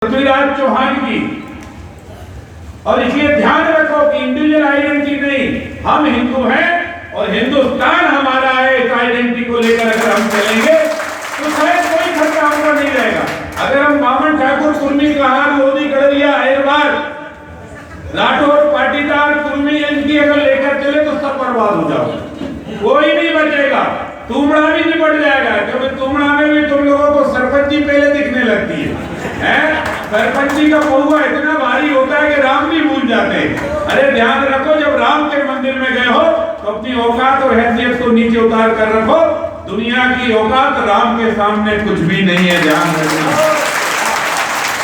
पृथ्वीराज चौहान की। और इसलिए ध्यान रखो कि इंडिविजुअल आइडेंटिटी नहीं, हम हिंदू हैं और हिंदुस्तान हमारा है। इस आइडेंटिटी को लेकर अगर हम चलेंगे तो शायद कोई खतरा हमको नहीं रहेगा। अगर हम बामन ठाकुर, कुर्मी, कहार, लोधी, गड़रिया, अहिरवार, राठौर, पाटीदार, कुर्मी इनकी अगर लेकर चले तो सब बर्बाद हो जाओगे, कोई नहीं बचेगा। तुमड़ा भी निपट जाएगा, क्योंकि तुमड़ा में भी तुम लोगों को सरपंची पहले दिखने लगती है? सरपंची का पहुआ इतना भारी होता है कि राम भी भूल जाते हैं। अरे ध्यान रखो, जब राम के मंदिर में गए हो तो अपनी औकात और हैसियत को नीचे उतार कर रखो। दुनिया की औकात राम के सामने कुछ भी नहीं है, ध्यान रखना।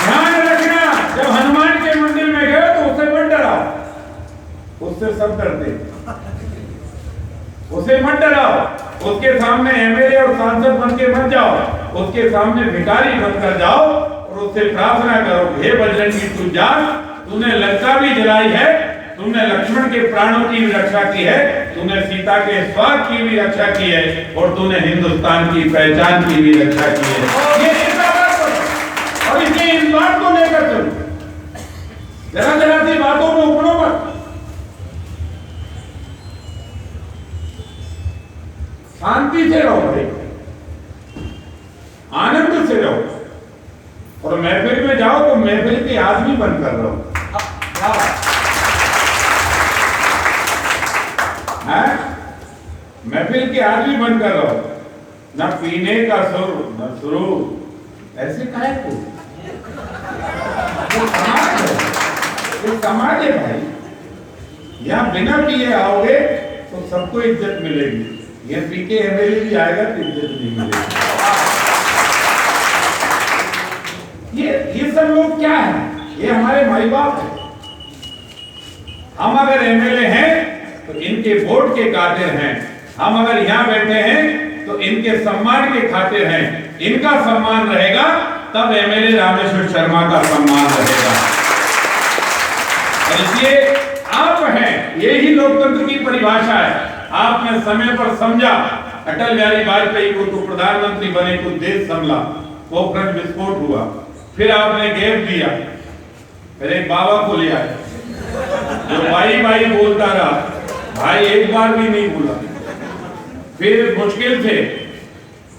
ध्यान रखना, जब हनुमान के मंदिर में गए तो उससे मत डराओ, उससे सब डरते, उसे मत डराओ। उसके सामने एमएलए और सांसद बन के मत जाओ, उसके सामने भिखारी बनकर जाओ और उससे प्रार्थना करो, हे बजरंगी तू जान, तूने लंका भी जलाई है, तूने लक्ष्मण के प्राणों की भी रक्षा की है, तूने सीता के स्वार्थ की भी रक्षा की है और तूने हिंदुस्तान की पहचान की भी रक्षा की है। ये और इसलिए इस बात को लेकर चलो, जरा सी बातों में उपड़ो मत, शांति से रहो भाई, आनंद से रहो। और महफिल में जाओ तो महफिल के आदमी बनकर रहो। महफिल के आदमी बनकर रहो, न पीने का सुर न सुरू, ऐसे काहे को? ये समाज है भाई, यहाँ बिना पिए आओगे तो सबको इज्जत मिलेगी, ये पी के एमएलए भी आएगा तो इज्जत नहीं मिलेगी। ये सब लोग क्या है? ये हमारे माई बाप है। हम अगर एमएलए हैं तो इनके वोट के खातिर हैं, हम अगर यहाँ बैठे हैं तो इनके सम्मान के खातिर हैं। इनका सम्मान रहेगा तब एमएलए रामेश्वर शर्मा का सम्मान रहेगा। और इसलिए आप हैं, यही लोकतंत्र की परिभाषा है। आपने समय पर समझा, अटल बिहारी वाजपेयी को तो प्रधानमंत्री बने, कुछ देश संभला, पोखरण विस्फोट हुआ, फिर आपने गैप दिया, फिर एक बाबा को लिया जो भाई भाई बोलता रहा, भाई एक बार भी नहीं बोला। फिर मुश्किल से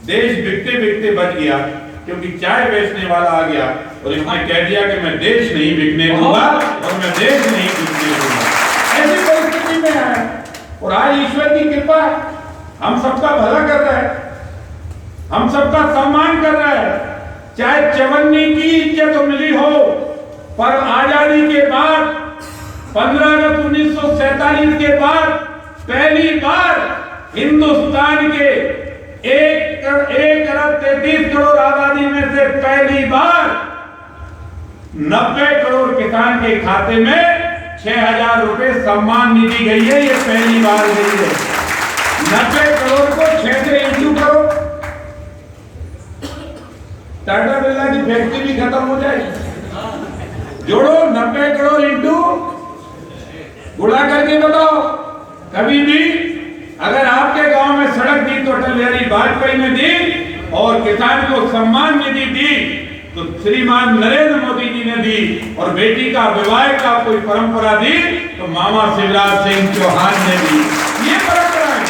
देश बिकते बिकते बच गया, क्योंकि चाय बेचने वाला आ गया और इसने कह दिया कि मैं देश नहीं बिकने दूंगा और मैं देश नहीं बिकने दूंगा। ऐसी परिस्थिति में है और आज ईश्वर की कृपा है, हम सबका भला कर रहा है, हम सबका सम्मान कर रहा है। चाहे चवन्नी की इज्जत मिली हो, पर आजादी के बाद 15 अगस्त 1947 के बाद पहली बार हिंदुस्तान के 1 अरब 33 करोड़ आबादी में से पहली बार 90 करोड़ किसान के खाते में 6,000 रुपए सम्मान निधि गई है। ये पहली बार गई है। 90 करोड़ को 6 से इंटू करो, टाटा बिरला की फैक्ट्री भी खत्म हो जाएगी। जोड़ो 90 करोड़ इंटू, गुणा करके बताओ। कभी भी अगर आपके गांव में सड़क दी तो अटल बिहारी वाजपेयी ने दी, और किसान को सम्मान निधि दी तो श्रीमान नरेंद्र मोदी जी ने दी, और बेटी का विवाह का कोई परंपरा दी तो मामा शिवराज सिंह चौहान ने दी। ये परंपरा है,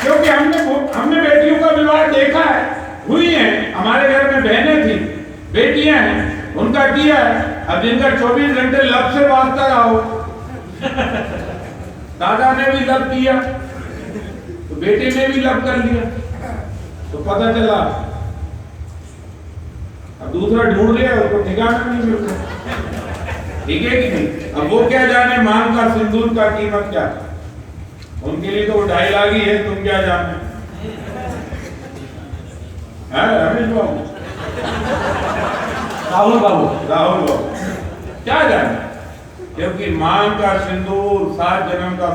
क्योंकि हमने बेटियों का विवाह देखा है, हुई है। हमारे घर में बहनें थी, बेटियां हैं, उनका किया है। अब जिनका 24 घंटे लब से वास्ता रहा हो, दादा ने भी लब किया तो बेटे ने भी लब कर लिया, तो पता चला अब दूसरा ढूंढ लिया, उसको ठिकाना नहीं मिलता। ठीक है कि नहीं? अब वो क्या जाने मांग का सिंदूर का कीमत क्या, उनके लिए तो वो 2.5 लाख ही है, तुम क्या जाने? रमेश बाबू, राहुल बाबू क्या जाने? क्योंकि मांग का सिंदूर 7 जन्म का